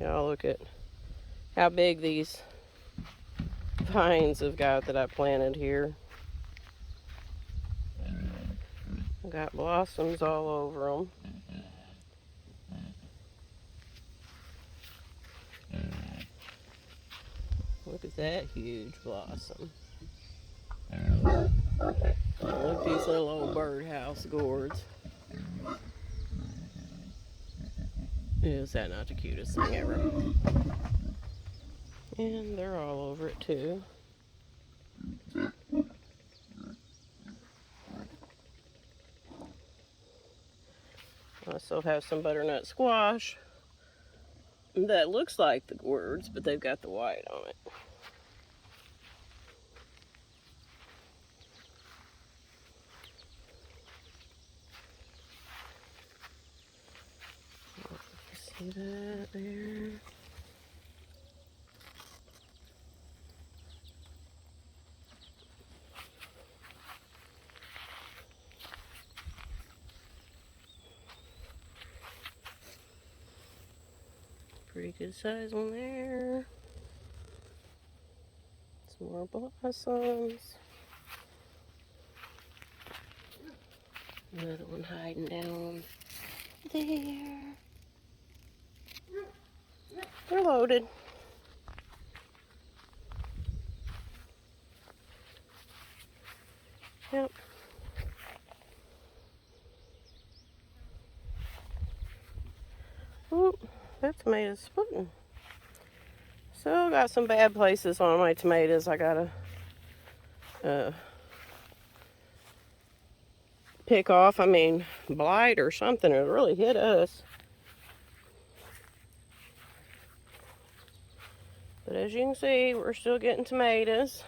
Y'all look at how big these vines have got that I planted here. Got blossoms all over them. Look at that huge blossom. Look at these little old birdhouse gourds. Is that not the cutest thing ever? And they're all over it too. I still have some butternut squash that looks like the gourds, but they've got the white on it. See that there? Pretty good size one there. Some more blossoms. Another one hiding down there. They're loaded. Yep. Oop, that tomato's splitting. So got some bad places on my tomatoes. I gotta pick off. I mean, blight or something. It really hit us. But as you can see, we're still getting tomatoes.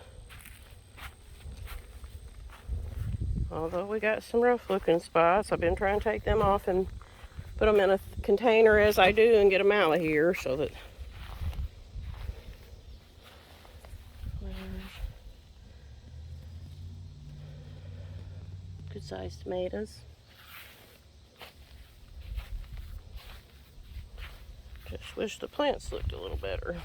Although we got some rough looking spots. I've been trying to take them off and put them in a container as I do and get them out of here so that good sized tomatoes. Just wish the plants looked a little better.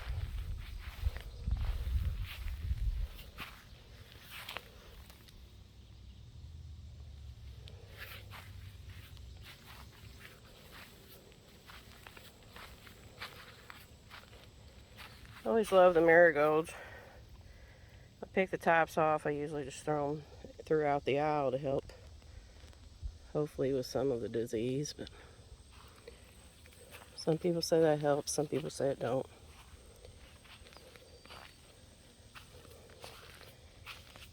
I always love the marigolds. I pick the tops off. I usually just throw them throughout the aisle to help, hopefully, with some of the disease. But some people say that helps. Some people say it don't.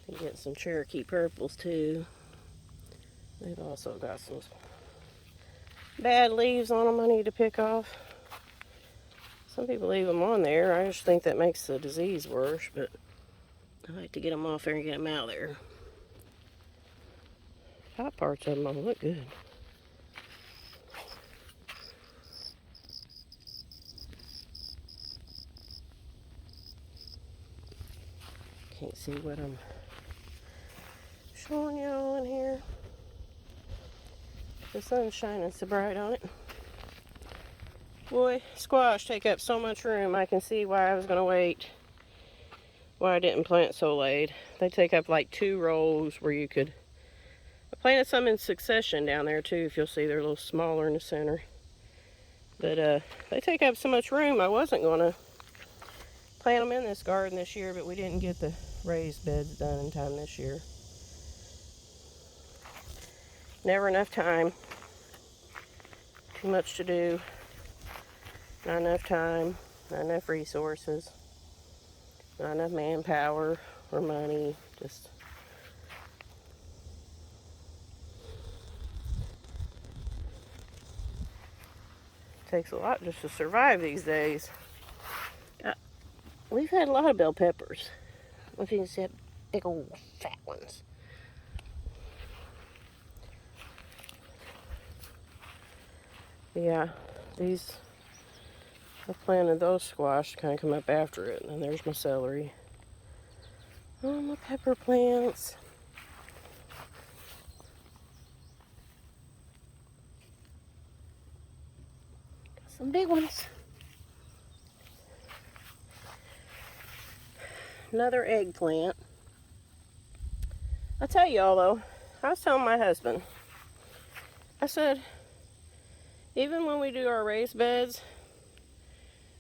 You get some Cherokee purples too. They've also got some bad leaves on them I need to pick off. Some people leave them on there. I just think that makes the disease worse, but I like to get them off there and get them out of there. Top parts of them don't look good. Can't see what I'm showing y'all in here. The sun's shining so bright on it. Boy, squash take up so much room. I can see why I was going to wait. Why I didn't plant so late. They take up like 2 rows where you could. I planted some in succession down there too. If you'll see, they're a little smaller in the center. But they take up so much room. I wasn't going to plant them in this garden this year, but we didn't get the raised beds done in time this year. Never enough time. Too much to do. Not enough time. Not enough resources. Not enough manpower or money. Just takes a lot just to survive these days. We've had a lot of bell peppers. If you can see big old fat ones. Yeah, these, I've planted those squash to kind of come up after it. And there's my celery. Oh, my pepper plants. Got some big ones. another eggplant. I tell y'all though, I was telling my husband, I said, even when we do our raised beds,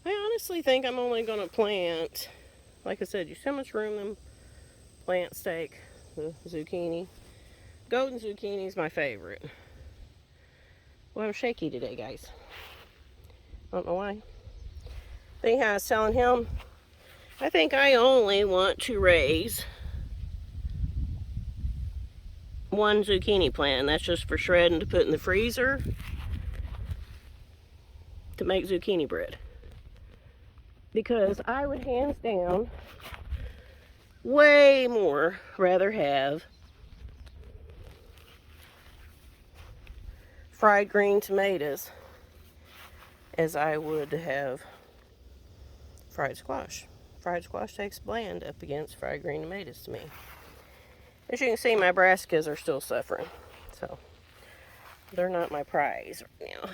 I honestly think I'm only going to plant, like I said, you see how much room them plants take, the zucchini. Golden zucchini is my favorite. Well, I'm shaky today, guys. I don't know why. Anyhow, I was telling him, I think I only want to raise one zucchini plant, and that's just for shredding to put in the freezer to make zucchini bread. Because I would hands down way more rather have fried green tomatoes as I would have fried squash. Fried squash takes bland up against fried green tomatoes to me. As you can see, my brassicas are still suffering, so they're not my prize right now.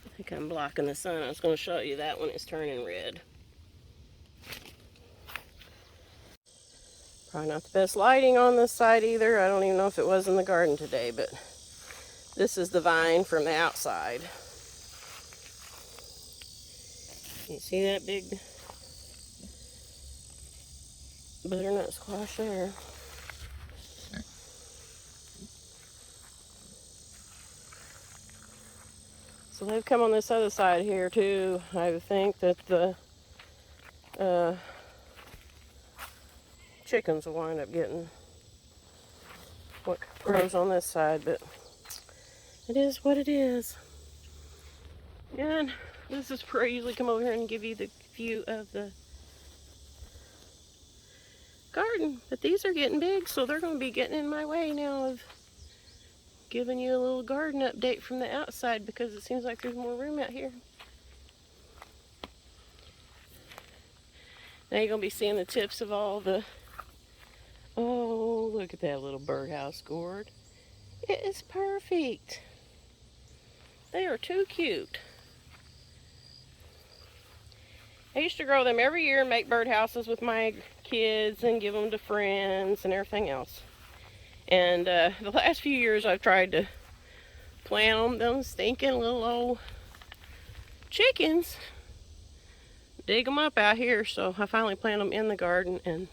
I think I'm blocking the sun. I was going to show you that one is turning red. Probably not the best lighting on this side either. I don't even know if it was in the garden today, but this is the vine from the outside. You see that big butternut squash there? So they've come on this other side here too. I think that the chickens will wind up getting what grows on this side, but it is what it is. And this is where I usually come over here and give you the view of the garden. But these are getting big, so they're going to be getting in my way now of giving you a little garden update from the outside, because it seems like there's more room out here. Now you're going to be seeing the tips of all the... Oh, look at that little birdhouse gourd. It is perfect. They are too cute. I used to grow them every year and make birdhouses with my kids and give them to friends and everything else. And the last few years I've tried to plant them stinking little old chickens. Dig them up out here, so I finally planted them in the garden, and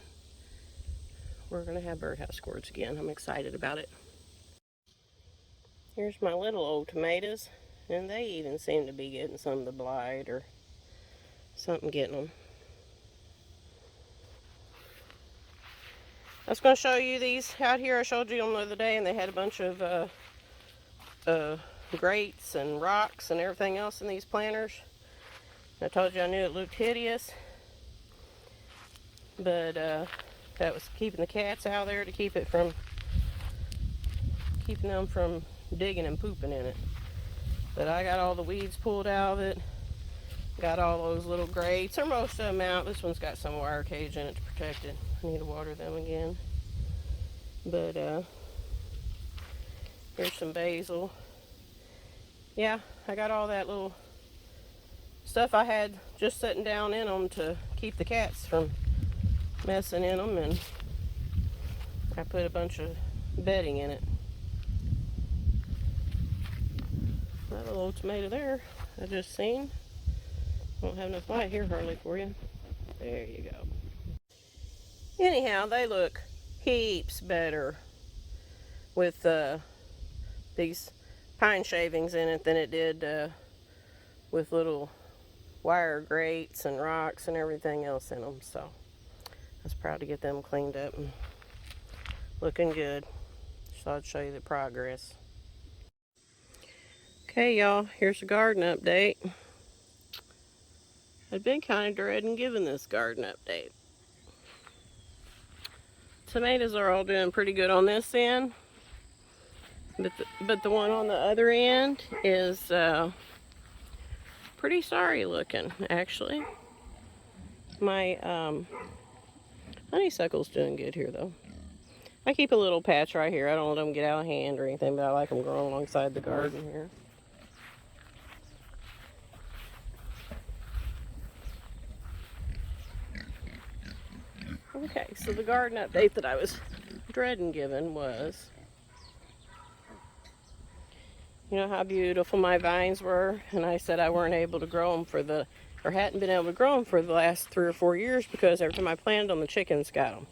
we're going to have birdhouse gourds again. I'm excited about it. Here's my little old tomatoes, and they even seem to be getting some of the blight or something getting them. I was going to show you these out here. I showed you them the other day, and they had a bunch of grates and rocks and everything else in these planters. I told you I knew it looked hideous, but that was keeping the cats out there to keep them from digging and pooping in it. But I got all the weeds pulled out of it. Got all those little grates, or most of them out. This one's got some wire cage in it to protect it. I need to water them again. But here's some basil. Yeah, I got all that little stuff I had just sitting down in them to keep the cats from messing in them, and I put a bunch of bedding in it. That little tomato there I just seen. Don't have enough light here hardly for you. There you go. Anyhow, they look heaps better with these pine shavings in it than it did with little wire grates and rocks and everything else in them. So I was proud to get them cleaned up and looking good. So I'd show you the progress. Okay, y'all, here's the garden update. I've been kind of dreading giving this garden update. Tomatoes are all doing pretty good on this end, but the one on the other end is pretty sorry looking, actually. My honeysuckle's doing good here, though. I keep a little patch right here. I don't let them get out of hand or anything, but I like them growing alongside the garden here. Okay, so the garden update that I was dreading giving was, you know how beautiful my vines were, and I said I weren't able to grow them or hadn't been able to grow them for the last 3 or 4 years because every time I planted them, the chickens got them.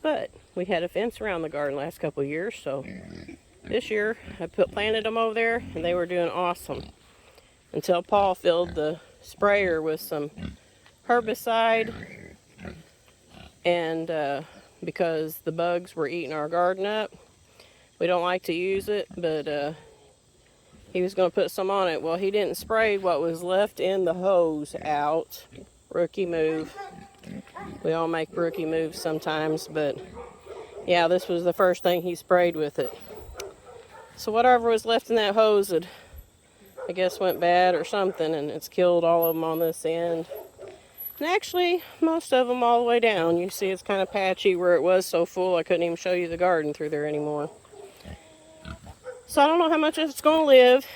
But we had a fence around the garden last couple of years, so this year I planted them over there, and they were doing awesome. Until Paul filled the sprayer with some herbicide, and because the bugs were eating our garden up. We don't like to use it, but he was going to put some on it. Well, he didn't spray what was left in the hose out. Rookie move. We all make rookie moves sometimes, but yeah, this was the first thing he sprayed with it. So whatever was left in that hose had, I guess, went bad or something, and it's killed all of them on this end. And actually, most of them all the way down. You see it's kind of patchy where it was so full I couldn't even show you the garden through there anymore. So I don't know how much it's going to live.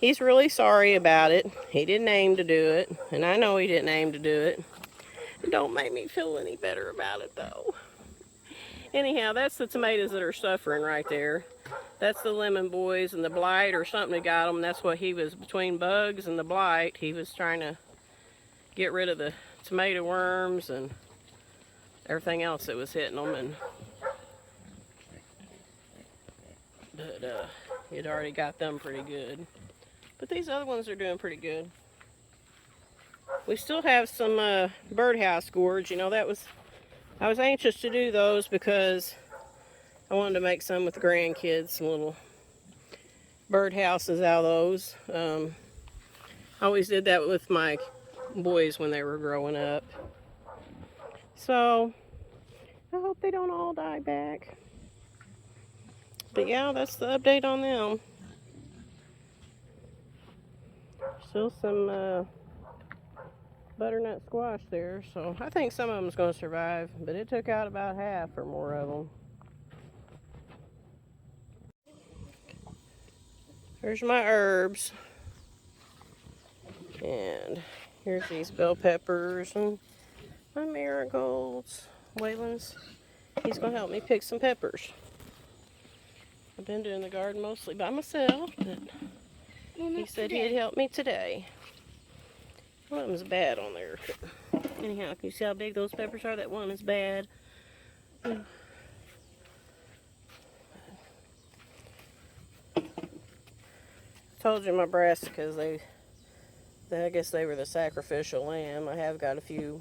He's really sorry about it. He didn't aim to do it, and I know he didn't aim to do it. It don't make me feel any better about it, though. Anyhow, that's the tomatoes that are suffering right there. That's the lemon boys and the blight or something that got them. That's what he was, between bugs and the blight, he was trying to get rid of the tomato worms and everything else that was hitting them. But it already got them pretty good. But these other ones are doing pretty good. We still have some birdhouse gourds. You know, I was anxious to do those because I wanted to make some with the grandkids, some little birdhouses out of those. I always did that with my boys when they were growing up. So I hope they don't all die back. But yeah, that's the update on them. Still some butternut squash there, so I think some of them's going to survive, but it took out about half or more of them. There's my herbs. And here's these bell peppers and my marigolds. Waylon's, he's going to help me pick some peppers. I've been doing the garden mostly by myself, but he said he'd help me today. One of them's bad on there. Anyhow, can you see how big those peppers are? That one is bad. Told you my brassicas, I guess they were the sacrificial lamb. I have got a few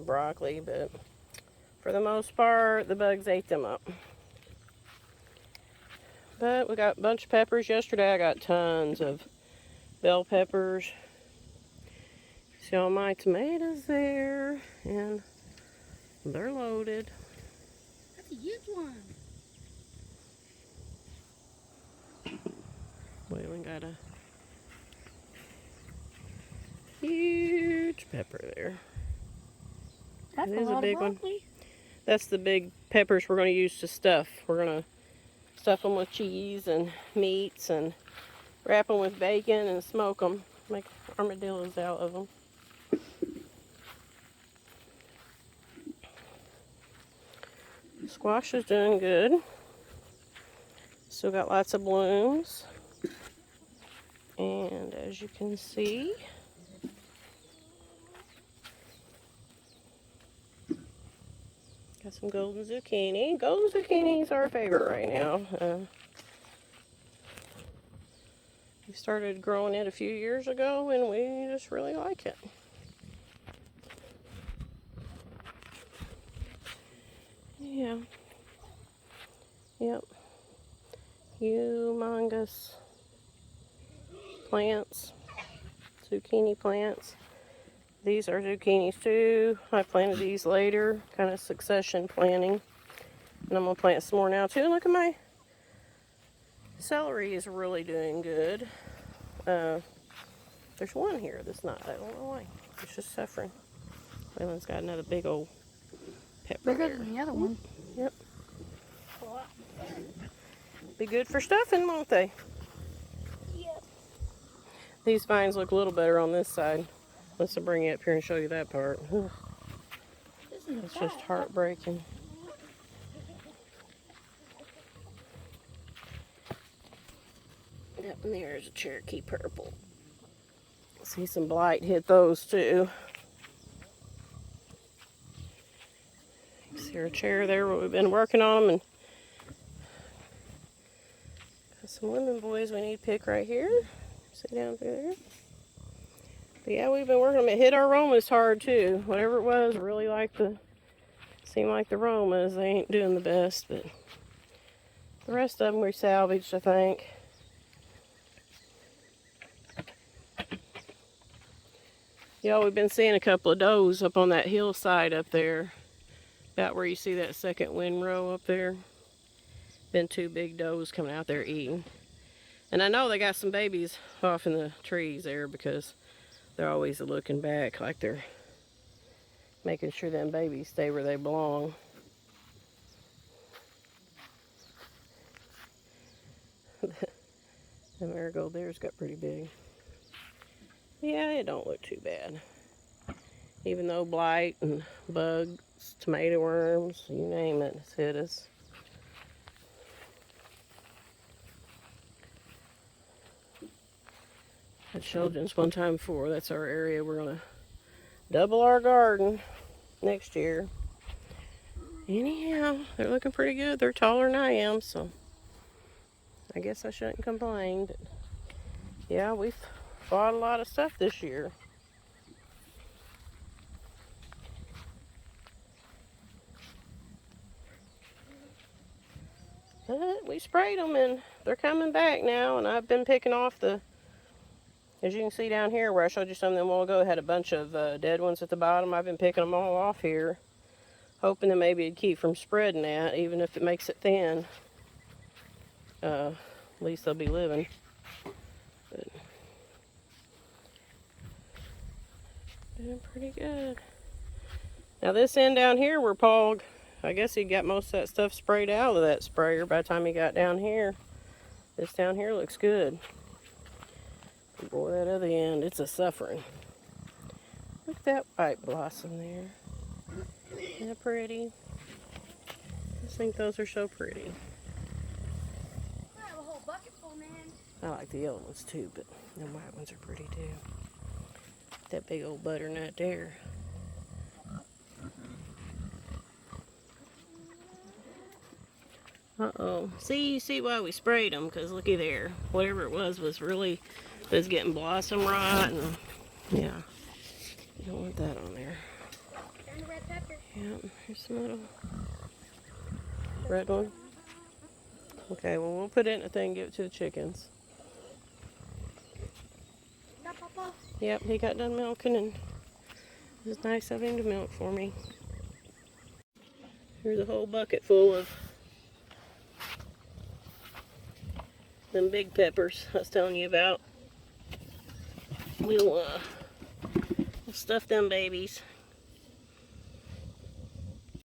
broccoli, but for the most part, the bugs ate them up. But we got a bunch of peppers. Yesterday I got tons of bell peppers. See all my tomatoes there, and they're loaded. That's a huge one. Waylon got a huge pepper there. That's a lot of broccoli. That's the big peppers we're going to use to stuff. We're going to stuff them with cheese and meats and wrap them with bacon and smoke them. Make armadillos out of them. Squash is doing good. Still got lots of blooms. And as you can see, got some golden zucchini. Golden zucchini is our favorite right now. We started growing it a few years ago and we just really like it. Yeah. Yep. Humongous plants. Zucchini plants. These are zucchinis too. I planted these later, kind of succession planting. And I'm going to plant some more now too. And look at my celery is really doing good. There's one here that's not. I don't know why. It's just suffering. Waylon's got another big old pepper. Bigger than the other one. Yep. Be good for stuffing, won't they? Yep. These vines look a little better on this side. Let's bring you up here and show you that part. This It's just heartbreaking. Yep, and there's a Cherokee purple. See some blight hit those too. See our chair there where we've been working on them, and got some lemon boys we need to pick right here. See down through there. But yeah, we've been working them. It hit our Romas hard too. Whatever it was, really seemed like the Romas. They ain't doing the best, but the rest of them we salvaged, I think. Y'all, we've been seeing a couple of does up on that hillside up there. About where you see that second windrow up there. Been 2 big does coming out there eating. And I know they got some babies off in the trees there because they're always looking back like they're making sure them babies stay where they belong. The marigold there's got pretty big. Yeah, it don't look too bad. Even though blight and bugs, tomato worms, you name it, it's hit us. I showed you this one time before. That's our area. We're gonna double our garden next year. Anyhow, they're looking pretty good. They're taller than I am, so I guess I shouldn't complain. But yeah, we've bought a lot of stuff this year. But we sprayed them and they're coming back now, and I've been picking off the, as you can see down here where I showed you some of them a while ago, had a bunch of dead ones at the bottom. I've been picking them all off here, hoping that maybe it'd keep from spreading that, even if it makes it thin. At least they'll be living. But doing pretty good. Now this end down here where Paul, I guess he got most of that stuff sprayed out of that sprayer by the time he got down here. This down here looks good. Boy, that other end, it's a suffering. Look at that white blossom there. Isn't that pretty? I just think those are so pretty. I have a whole bucket full, man. I like the yellow ones too, but the white ones are pretty too. That big old butternut there. Uh-oh. See, you see why we sprayed them, because looky there. Whatever it was really, was getting blossom rot, and yeah. You don't want that on there. And the red pepper. Yeah, here's some little red one. Okay, well, we'll put it in a thing and give it to the chickens. That Papa? Yep, he got done milking, and it was nice of him to milk for me. Here's a whole bucket full of them big peppers I was telling you about. We'll stuff them babies,